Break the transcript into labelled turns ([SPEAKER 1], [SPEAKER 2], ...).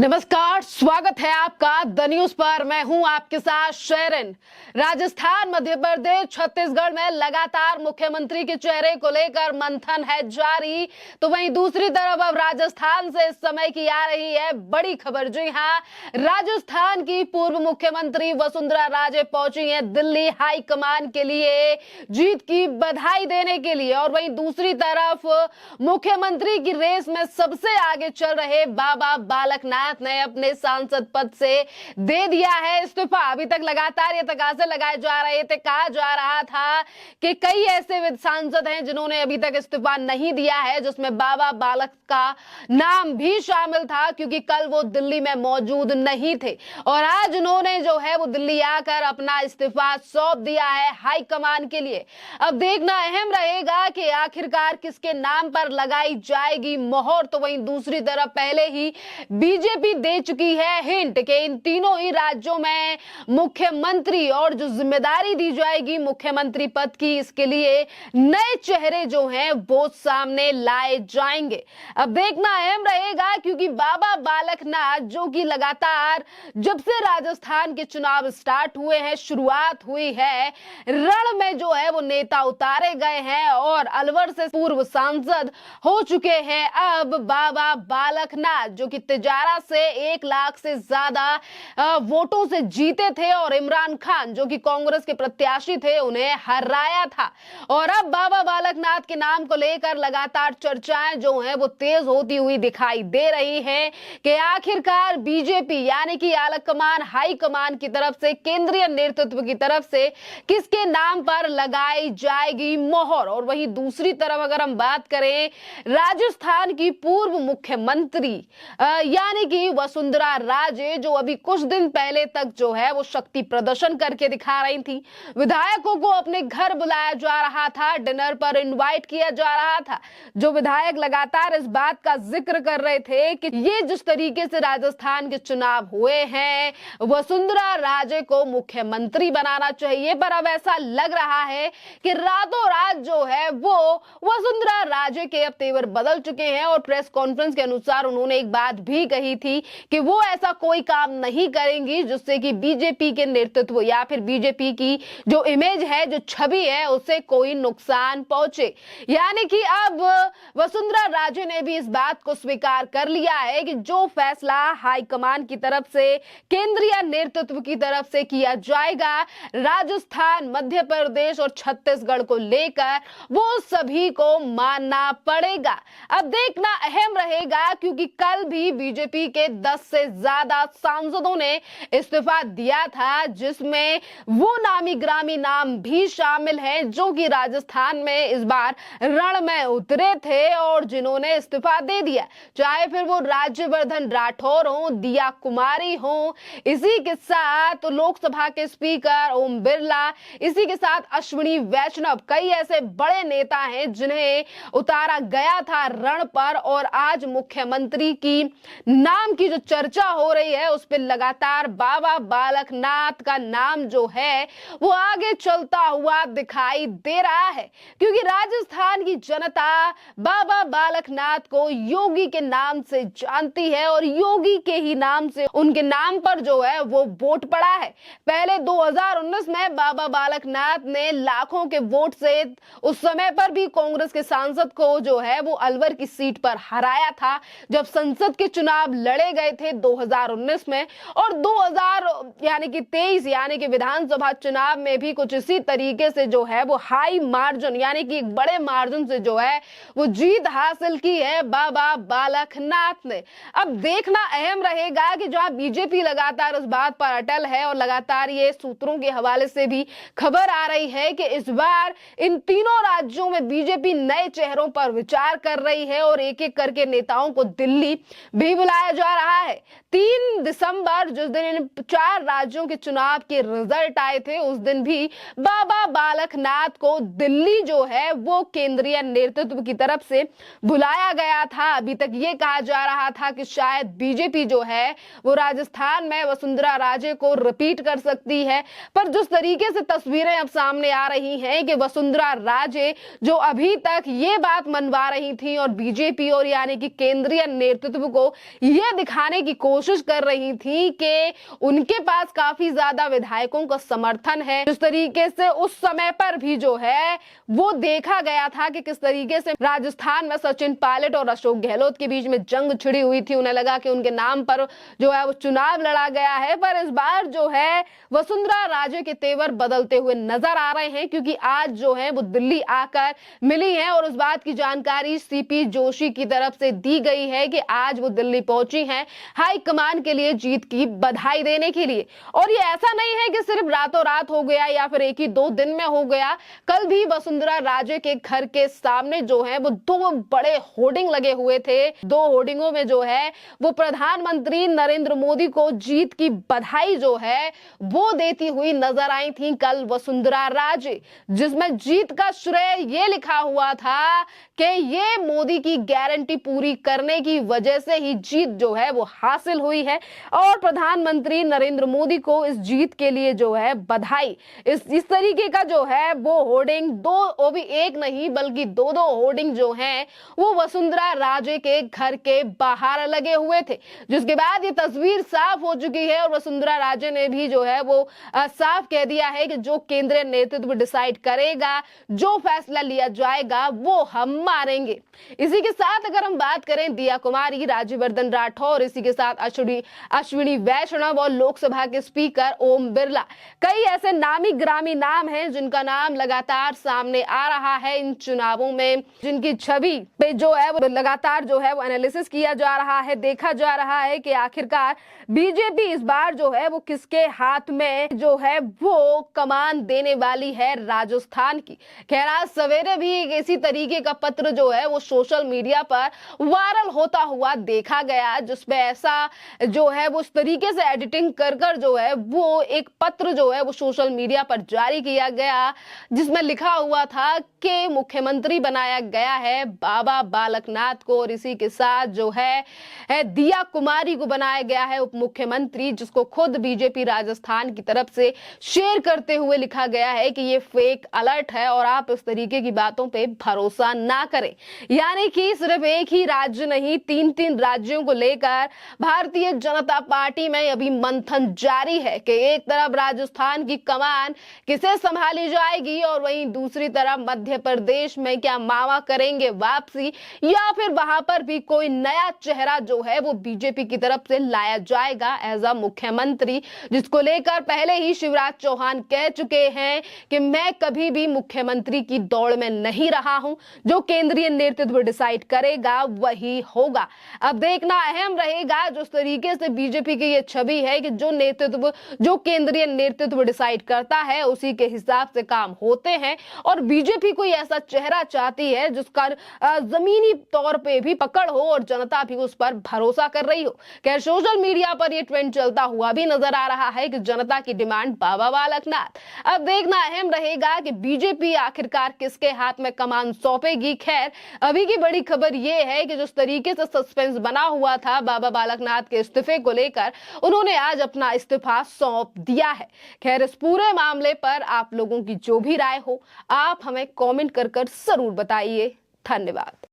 [SPEAKER 1] नमस्कार, स्वागत है आपका द न्यूज पर। मैं हूं आपके साथ शेरन। राजस्थान, मध्य प्रदेश, छत्तीसगढ़ में लगातार मुख्यमंत्री के चेहरे को लेकर मंथन है जारी। तो वहीं दूसरी तरफ अब राजस्थान से इस समय की आ रही है बड़ी खबर। जी हां, राजस्थान की पूर्व मुख्यमंत्री वसुंधरा राजे पहुंची हैं दिल्ली हाई कमान के लिए जीत की बधाई देने के लिए। और वहीं दूसरी तरफ मुख्यमंत्री की रेस में सबसे आगे चल रहे बाबा बालकनाथ ने अपने सांसद पद से दे दिया है इस्तीफा। अभी तक लगातार ये तकाजे लगाए जा रहे थे, कहा जा रहा था कि कई ऐसे सांसद हैं जिन्होंने अभी तक इस्तीफा नहीं दिया है, जिसमें बाबा बालक का नाम भी शामिल था, क्योंकि कल वो दिल्ली में मौजूद नहीं थे और आज उन्होंने जो है वो दिल्ली आकर अपना इस्तीफा सौंप दिया है हाई कमान के लिए। अब देखना अहम रहेगा कि आखिरकार किसके नाम पर लगाई जाएगी मोहर। तो वहीं दूसरी तरफ पहले ही बीजेपी दे चुकी है हिंट कि इन तीनों ही राज्यों में मुख्यमंत्री और जो जिम्मेदारी दी जाएगी मुख्यमंत्री पद की, इसके लिए नए चेहरे जो हैं वो सामने लाए जाएंगे। अब देखना अहम रहेगा, क्योंकि बाबा बालकनाथ जो कि लगातार जब से राजस्थान के चुनाव स्टार्ट हुए हैं, शुरुआत हुई है, रण में जो है वो नेता उतारे गए हैं और अलवर से पूर्व सांसद हो चुके हैं। अब बाबा बालकनाथ जो कि तिजारा से 1 लाख से ज्यादा वोटों से जीते थे और इमरान खान जो कि कांग्रेस के प्रत्याशी थे उन्हें हराया था। और अब बाबा बालकनाथ के नाम को लेकर लगातार चर्चाएं जो हैं वो तेज होती हुई दिखाई दे रही हैं कि आखिरकार बीजेपी यानी कि आला कमान हाई कमान की तरफ से, केंद्रीय नेतृत्व की तरफ से किसके नाम पर लगाई जाएगी मोहर। और वहीं दूसरी तरफ अगर हम बात करें राजस्थान की पूर्व मुख्यमंत्री यानी कि वसुंधरा राजे, जो अभी कुछ दिन पहले तक जो है वो शक्ति प्रदर्शन करके दिखा रही थी, विधायकों को अपने घर बुलाया जा रहा था, डिनर पर इनवाइट किया जा रहा था। जो विधायक लगातार इस बात का जिक्र कर रहे थे कि ये जिस तरीके से राजस्थान के चुनाव हुए हैं, वसुंधरा राजे को मुख्यमंत्री बनाना चाहिए, पर अब ऐसा लग रहा है कि रातों रात जो है वो वसुंधरा राजे के अब तेवर बदल चुके हैं। और प्रेस कॉन्फ्रेंस के अनुसार उन्होंने एक बात भी कही थी कि वो ऐसा कोई काम नहीं करेंगी जिससे कि बीजेपी के नेतृत्व या फिर बीजेपी की जो इमेज है, जो छवि है, उसे कोई नुकसान पहुंचे। यानी कि अब वसुंधरा राजे ने भी इस बात को स्वीकार कर लिया है कि जो फैसला हाईकमान की तरफ से, केंद्रीय नेतृत्व की तरफ से किया जाएगा राजस्थान, मध्य प्रदेश और छत्तीसगढ़ को लेकर, वो सभी को मानना पड़ेगा। अब देखना अहम रहेगा, क्योंकि कल भी बीजेपी के 10 से ज्यादा सांसदों ने इस्तीफा दिया था, जिसमें वो नामी ग्रामी नाम भी शामिल हैं जो कि राजस्थान में इस बार रण में उतरे थे और जिन्होंने इस्तीफा दे दिया। चाहे फिर वो राज्यवर्धन राठौर हो, दिया कुमारी हो, इसी के साथ लोकसभा के स्पीकर ओम बिरला, इसी के साथ अश्विनी वैष्णव, कई ऐसे बड़े नेता हैं जिन्हें उतारा गया था रण पर। और आज मुख्यमंत्री की नाम की जो चर्चा हो रही है उस पर लगातार बाबा बालकनाथ का नाम जो है वो आगे चलता हुआ दिखाई दे रहा है, क्योंकि राजस्थान की जनता बाबा बालकनाथ को योगी के नाम से जानती है और योगी के ही नाम से उनके नाम पर जो है वो वोट पड़ा है। पहले 2019 में बाबा बालकनाथ ने लाखों के वोट से उस समय पर भी कांग्रेस के सांसद को जो है वो अलवर की सीट पर हराया था, जब संसद के चुनाव लड़े गए थे 2019 में। और 2023 यानी कि विधानसभा चुनाव में भी कुछ इसी तरीके से जो है वो हाई मार्जिन यानी कि एक बड़े मार्जिन से जो है वो जीत हासिल की है बाबा बालकनाथ ने। अब देखना अहम रहेगा कि जहां बीजेपी लगातार इस बात पर अटल है और लगातार ये सूत्रों के हवाले से भी खबर आ रही है कि इस बार इन तीनों राज्यों में बीजेपी नए चेहरों पर विचार कर रही है और एक एक करके नेताओं को दिल्ली भी बुलाया जा रहा है। 3 दिसंबर जिस दिन इन 4 राज्यों के चुनाव के रिजल्ट आए थे, उस दिन भी बाबा बालकनाथ को दिल्ली जो है वो केंद्रीय नेतृत्व की तरफ से बुलाया गया था। अभी तक ये कहा जा रहा था कि शायद बीजेपी जो है वो राजस्थान में वसुंधरा राजे को रिपीट कर सकती है, पर जिस तरीके से तस्वीरें अब सामने आ रही हैं कि वसुंधरा राजे जो अभी तक ये बात मनवा रही थी और बीजेपी और यानी कि केंद्रीय नेतृत्व को यह दिखाने की कोशिश कोशिश कर रही थी कि उनके पास काफी ज्यादा विधायकों का समर्थन है। जिस तरीके से उस समय पर भी जो है वो देखा गया था कि किस तरीके से राजस्थान में सचिन पायलट और अशोक गहलोत के बीच में जंग छिड़ी हुई थी। उन्हें लगा कि उनके नाम पर जो है वो चुनाव लड़ा गया है, पर इस बार जो है वसुंधरा राजे के तेवर बदलते हुए नजर आ रहे हैं, क्योंकि आज जो है वो दिल्ली आकर मिली है और उस बात की जानकारी सीपी जोशी की तरफ से दी गई है कि आज वो दिल्ली पहुंची हैं हाईकमान के लिए जीत की बधाई देने के लिए। और ये ऐसा नहीं है कि सिर्फ रातों रात हो गया या फिर एक ही दो दिन में हो गया। कल भी वसुंधरा राजे के घर के सामने जो है वो दो बड़े होर्डिंग लगे हुए थे। दो होर्डिंगों में जो है वो प्रधानमंत्री नरेंद्र मोदी को जीत की बधाई जो है वो देती हुई नजर आई थी कल वसुंधरा राजे, जिसमें जीत का श्रेय ये लिखा हुआ था कि ये मोदी की गारंटी पूरी करने की वजह से ही जीत जो है वो हासिल हुई है और प्रधानमंत्री नरेंद्र मोदी को इस जीत के लिए जो है बधाई। इस तरीके का जो है वो होर्डिंग दो, वो भी एक नहीं बल्कि दो दो होर्डिंग जो हैं वो वसुंधरा राजे के घर के बाहर लगे हुए थे, जिसके बाद ये तस्वीर साफ हो चुकी है और वसुंधरा राजे ने भी जो है वो साफ कह दिया है कि जो केंद्रीय नेतृत्व डिसाइड करेगा, जो फैसला लिया जाएगा वो हम मानेंगे। इसी के साथ अगर हम बात करें दिया कुमारी, राज्यवर्धन राठौर, इसी के साथ अश्विनी वैष्णव और लोकसभा के स्पीकर ओम बिरला, कई ऐसे नामी ग्रामी नाम हैं जिनका नाम लगातार सामने आ रहा है इन चुनावों में, जिनकी छवि पे जो है वो लगातार जो है वो एनालिसिस किया जा रहा है, देखा जा रहा है कि आखिरकार बीजेपी इस बार जो है वो किसके हाथ में जो है वो कमान देने वाली है राजस्थान की। खैर आज सवेरे भी एक इसी तरीके का पत्र जो है वो सोशल मीडिया पर वायरल होता हुआ देखा गया, जिसमें ऐसा जो है वो इस तरीके से एडिटिंग कर कर जो है वो एक पत्र जो है वो सोशल मीडिया पर जारी किया गया, जिसमें लिखा हुआ था कि मुख्यमंत्री बनाया गया है बाबा बालकनाथ को और इसी के साथ जो है दिया कुमारी को बनाया गया है उप मुख्यमंत्री, जिसको खुद बीजेपी राजस्थान की तरफ से शेयर करते हुए लिखा गया है कि ये फेक अलर्ट है और आप इस तरीके की बातों पे भरोसा ना करें। यानी कि सिर्फ एक ही राज्य नहीं, तीन तीन राज्यों को लेकर भारतीय जनता पार्टी में अभी मंथन जारी है कि एक तरफ राजस्थान की कमान किसे संभाली जाएगी और वहीं दूसरी तरफ मध्य प्रदेश में क्या मामा करेंगे वापसी या फिर वहां पर भी कोई नया चेहरा जो है वो बीजेपी की तरफ से लाया जाएगा एज अ मुख्यमंत्री, जिसको लेकर पहले ही शिवराज चौहान कह चुके हैं कि मैं कभी भी मुख्यमंत्री की दौड़ में नहीं रहा हूं, जो केंद्रीय नेतृत्व डिसाइड करेगा वही होगा। अब देखना अहम रहेगा जिस तरीके से बीजेपी की ये छवि है कि जो केंद्रीय नेतृत्व डिसाइड करता है उसी के हिसाब से काम होते हैं और बीजेपी कोई ऐसा चेहरा चाहती है जिसका जमीनी तौर पे भी पकड़ हो और जनता भी उस पर भरोसा कर रही हो। खैर सोशल मीडिया पर ये ट्रेंड चलता हुआ भी नजर आ रहा है कि जनता की डिमांड बाबा बालकनाथ। अब देखना अहम रहेगा कि बीजेपी आखिरकार किसके हाथ में कमान सौंपेगी। खैर अभी की बड़ी खबर ये है कि जिस तरीके से सस्पेंस बना हुआ था बाबा बालकनाथ के इस्तीफे को लेकर, उन्होंने आज अपना इस्तीफा सौंप दिया है। खैर इस पूरे मामले पर आप लोगों की जो भी राय हो आप हमें कमेंट कर जरूर बताइए। धन्यवाद।